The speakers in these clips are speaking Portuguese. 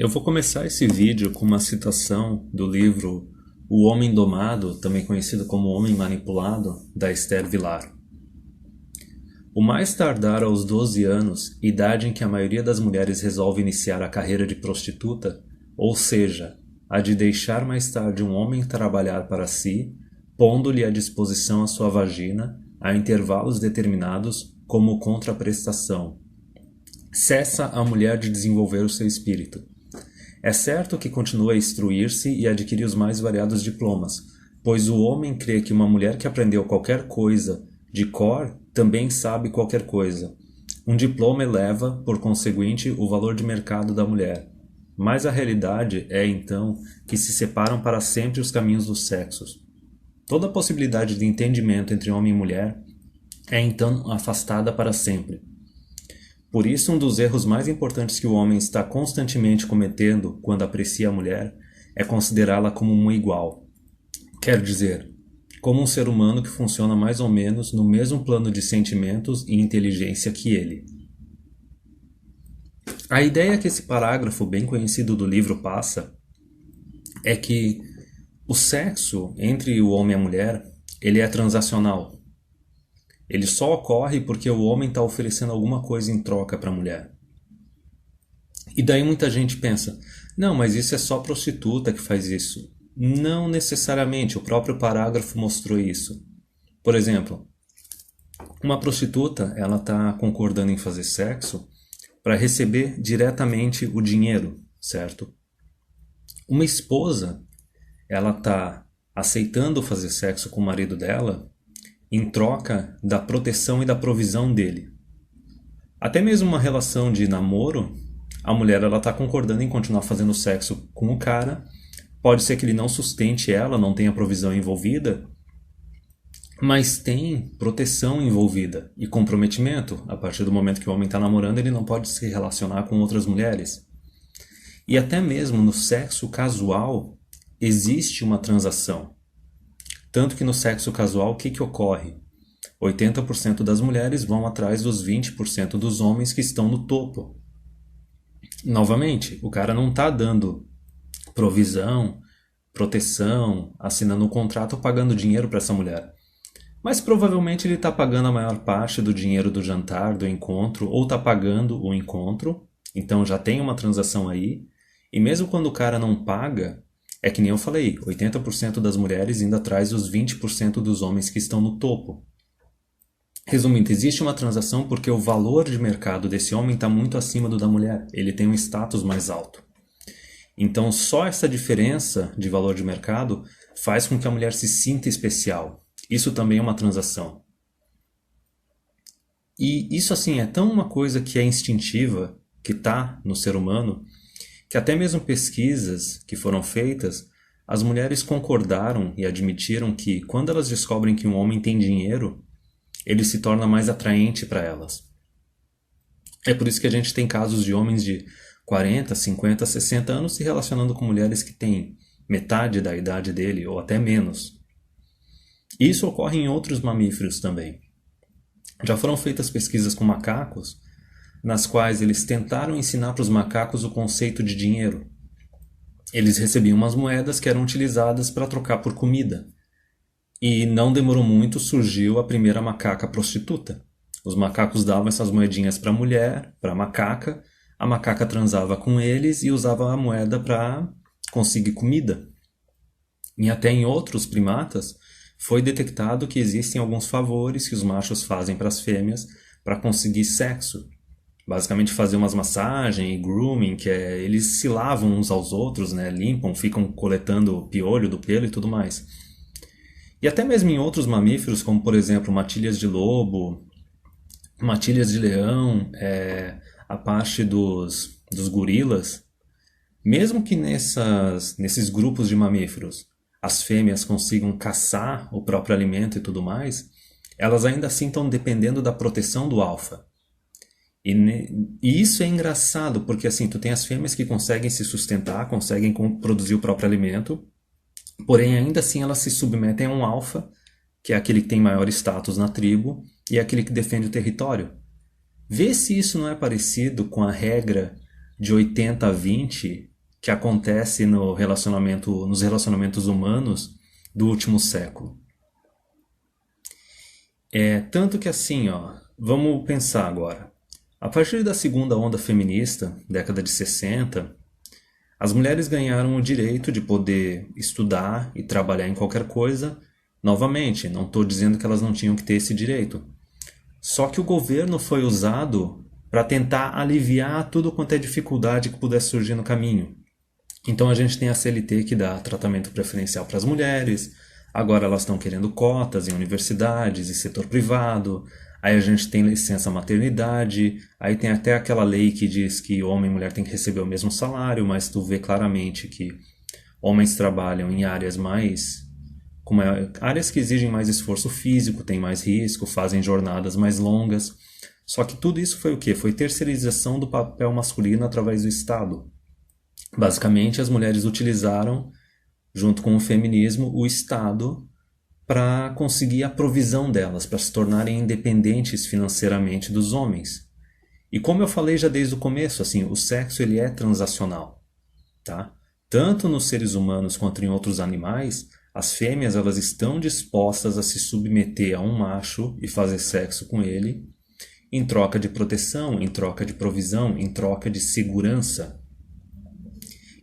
Eu vou começar esse vídeo com uma citação do livro O Homem Domado, também conhecido como O Homem Manipulado, da Esther Vilar. O mais tardar aos 12 anos, idade em que a maioria das mulheres resolve iniciar a carreira de prostituta, ou seja, a de deixar mais tarde um homem trabalhar para si, pondo-lhe à disposição a sua vagina, a intervalos determinados, como contraprestação. Cessa a mulher de desenvolver o seu espírito. É certo que continua a instruir-se e adquirir os mais variados diplomas, pois o homem crê que uma mulher que aprendeu qualquer coisa de cor também sabe qualquer coisa. Um diploma eleva, por conseguinte, o valor de mercado da mulher. Mas a realidade é, então, que se separam para sempre os caminhos dos sexos. Toda possibilidade de entendimento entre homem e mulher é, então, afastada para sempre. Por isso, um dos erros mais importantes que o homem está constantemente cometendo quando aprecia a mulher é considerá-la como um igual. Quer dizer, como um ser humano que funciona mais ou menos no mesmo plano de sentimentos e inteligência que ele. A ideia que esse parágrafo bem conhecido do livro passa é que o sexo entre o homem e a mulher, ele é transacional. Ele só ocorre porque o homem está oferecendo alguma coisa em troca para a mulher. E daí muita gente pensa, não, mas isso é só prostituta que faz isso. Não necessariamente, o próprio parágrafo mostrou isso. Por exemplo, uma prostituta, ela está concordando em fazer sexo para receber diretamente o dinheiro, certo? Uma esposa, ela está aceitando fazer sexo com o marido dela em troca da proteção e da provisão dele. Até mesmo uma relação de namoro, a mulher está concordando em continuar fazendo sexo com o cara. Pode ser que ele não sustente ela, não tenha provisão envolvida, mas tem proteção envolvida e comprometimento. A partir do momento que o homem está namorando, ele não pode se relacionar com outras mulheres. E até mesmo no sexo casual existe uma transação. Tanto que no sexo casual, o que ocorre? 80% das mulheres vão atrás dos 20% dos homens que estão no topo. Novamente, o cara não está dando provisão, proteção, assinando um contrato ou pagando dinheiro para essa mulher. Mas provavelmente ele está pagando a maior parte do dinheiro do jantar, do encontro, ou está pagando o encontro, então já tem uma transação aí. E mesmo quando o cara não paga, é que nem eu falei, 80% das mulheres indo atrás dos 20% dos homens que estão no topo. Resumindo, existe uma transação porque o valor de mercado desse homem está muito acima do da mulher. Ele tem um status mais alto. Então, só essa diferença de valor de mercado faz com que a mulher se sinta especial. Isso também é uma transação. E isso, assim, é tão uma coisa que é instintiva, que está no ser humano, que até mesmo pesquisas que foram feitas, as mulheres concordaram e admitiram que quando elas descobrem que um homem tem dinheiro, ele se torna mais atraente para elas. É por isso que a gente tem casos de homens de 40, 50, 60 anos se relacionando com mulheres que têm metade da idade dele ou até menos. Isso ocorre em outros mamíferos também. Já foram feitas pesquisas com macacos, nas quais eles tentaram ensinar para os macacos o conceito de dinheiro. Eles recebiam umas moedas que eram utilizadas para trocar por comida. E não demorou muito, surgiu a primeira macaca prostituta. Os macacos davam essas moedinhas para a mulher, para a macaca transava com eles e usava a moeda para conseguir comida. E até em outros primatas foi detectado que existem alguns favores que os machos fazem para as fêmeas para conseguir sexo. Basicamente fazer umas massagens e grooming, que é eles se lavam uns aos outros, né? Limpam, ficam coletando piolho do pelo e tudo mais. E até mesmo em outros mamíferos, como por exemplo matilhas de lobo, matilhas de leão, a parte dos gorilas, mesmo que nesses grupos de mamíferos as fêmeas consigam caçar o próprio alimento e tudo mais, elas ainda assim estão dependendo da proteção do alfa. E isso é engraçado, porque assim, tu tem as fêmeas que conseguem se sustentar, conseguem produzir o próprio alimento, porém ainda assim elas se submetem a um alfa, que é aquele que tem maior status na tribo, e é aquele que defende o território. Vê se isso não é parecido com a regra de 80 a 20 que acontece nos relacionamentos humanos do último século. Tanto que assim, ó, vamos pensar agora. A partir da segunda onda feminista, década de 60, as mulheres ganharam o direito de poder estudar e trabalhar em qualquer coisa. Novamente, não estou dizendo que elas não tinham que ter esse direito. Só que o governo foi usado para tentar aliviar tudo quanto é dificuldade que pudesse surgir no caminho. Então a gente tem a CLT que dá tratamento preferencial para as mulheres, agora elas estão querendo cotas em universidades e setor privado, aí a gente tem licença maternidade, aí tem até aquela lei que diz que homem e mulher têm que receber o mesmo salário, mas tu vê claramente que homens trabalham em áreas áreas que exigem mais esforço físico, têm mais risco, fazem jornadas mais longas. Só que tudo isso foi o quê? Foi terceirização do papel masculino através do Estado. Basicamente, as mulheres utilizaram, junto com o feminismo, o Estado para conseguir a provisão delas, para se tornarem independentes financeiramente dos homens. E como eu falei já desde o começo, assim, o sexo ele é transacional, tá? Tanto nos seres humanos quanto em outros animais, as fêmeas elas estão dispostas a se submeter a um macho e fazer sexo com ele, em troca de proteção, em troca de provisão, em troca de segurança.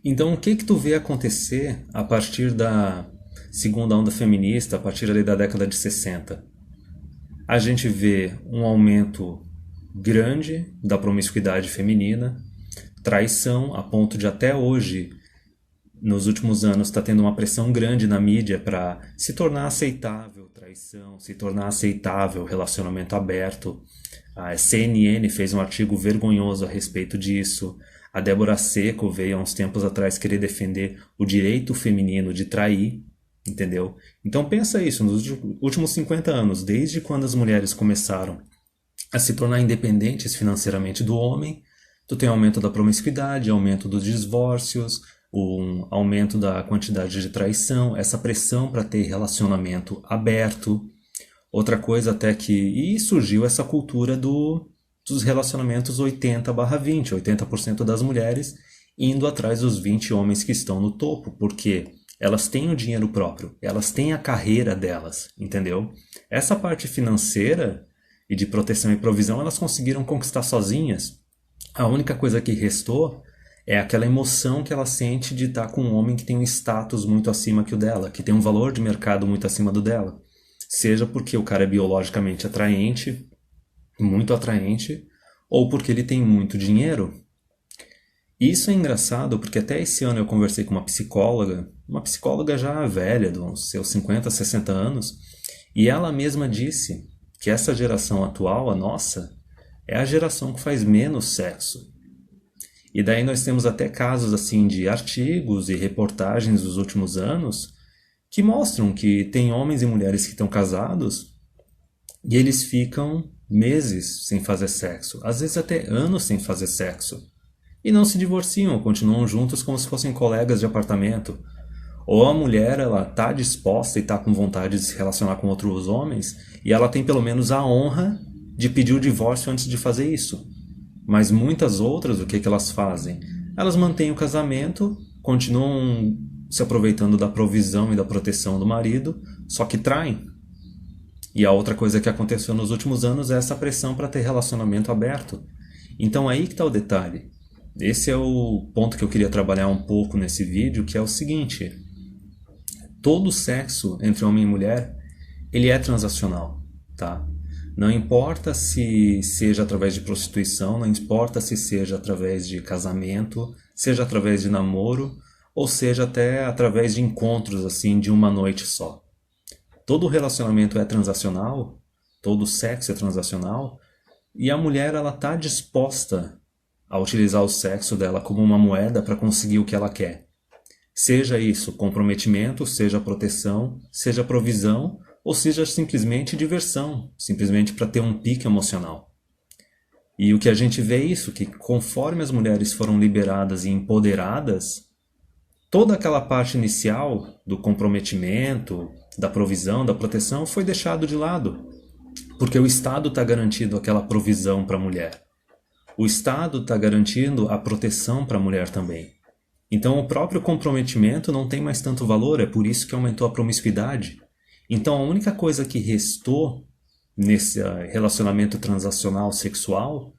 Então, o que tu vê acontecer a partir da segunda onda feminista, a partir ali da década de 60? A gente vê um aumento grande da promiscuidade feminina, traição, a ponto de até hoje, nos últimos anos, está tendo uma pressão grande na mídia para se tornar aceitável traição, se tornar aceitável relacionamento aberto. A CNN fez um artigo vergonhoso a respeito disso. A Débora Seco veio há uns tempos atrás querer defender o direito feminino de trair, entendeu? Então pensa isso, nos últimos 50 anos, desde quando as mulheres começaram a se tornar independentes financeiramente do homem, tu tem aumento da promiscuidade, aumento dos divórcios, um aumento da quantidade de traição, essa pressão para ter relacionamento aberto. Outra coisa até que... E surgiu essa cultura dos relacionamentos 80/20, 80% das mulheres indo atrás dos 20 homens que estão no topo, porque elas têm o dinheiro próprio, elas têm a carreira delas, entendeu? Essa parte financeira e de proteção e provisão elas conseguiram conquistar sozinhas. A única coisa que restou é aquela emoção que ela sente de estar com um homem que tem um status muito acima que o dela, que tem um valor de mercado muito acima do dela. Seja porque o cara é biologicamente atraente, muito atraente, ou porque ele tem muito dinheiro. Isso é engraçado porque até esse ano eu conversei com uma psicóloga já velha, dos seus 50, 60 anos, e ela mesma disse que essa geração atual, a nossa, é a geração que faz menos sexo. E daí nós temos até casos assim de artigos e reportagens dos últimos anos que mostram que tem homens e mulheres que estão casados e eles ficam meses sem fazer sexo, às vezes até anos sem fazer sexo. E não se divorciam, continuam juntos como se fossem colegas de apartamento. Ou a mulher ela está disposta e está com vontade de se relacionar com outros homens e ela tem pelo menos a honra de pedir o divórcio antes de fazer isso. Mas muitas outras, o que elas fazem? Elas mantêm o casamento, continuam se aproveitando da provisão e da proteção do marido, só que traem. E a outra coisa que aconteceu nos últimos anos é essa pressão para ter relacionamento aberto. Então aí que está o detalhe. Esse é o ponto que eu queria trabalhar um pouco nesse vídeo, que é o seguinte. Todo sexo entre homem e mulher, ele é transacional, tá? Não importa se seja através de prostituição, não importa se seja através de casamento, seja através de namoro, ou seja até através de encontros assim de uma noite só. Todo relacionamento é transacional, todo sexo é transacional, e a mulher ela está disposta a utilizar o sexo dela como uma moeda para conseguir o que ela quer. Seja isso comprometimento, seja proteção, seja provisão, ou seja simplesmente diversão, simplesmente para ter um pique emocional. E o que a gente vê é isso, que conforme as mulheres foram liberadas e empoderadas, toda aquela parte inicial do comprometimento, da provisão, da proteção foi deixado de lado, porque o Estado está garantindo aquela provisão para a mulher. O Estado está garantindo a proteção para a mulher também. Então o próprio comprometimento não tem mais tanto valor, é por isso que aumentou a promiscuidade. Então a única coisa que restou nesse relacionamento transacional sexual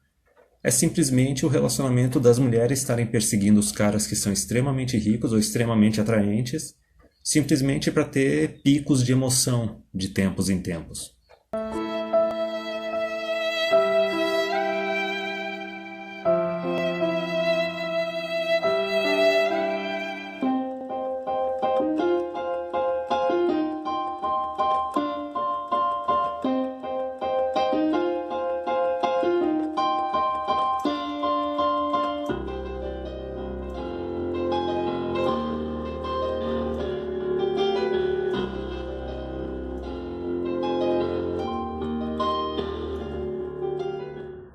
é simplesmente o relacionamento das mulheres estarem perseguindo os caras que são extremamente ricos ou extremamente atraentes, simplesmente para ter picos de emoção de tempos em tempos.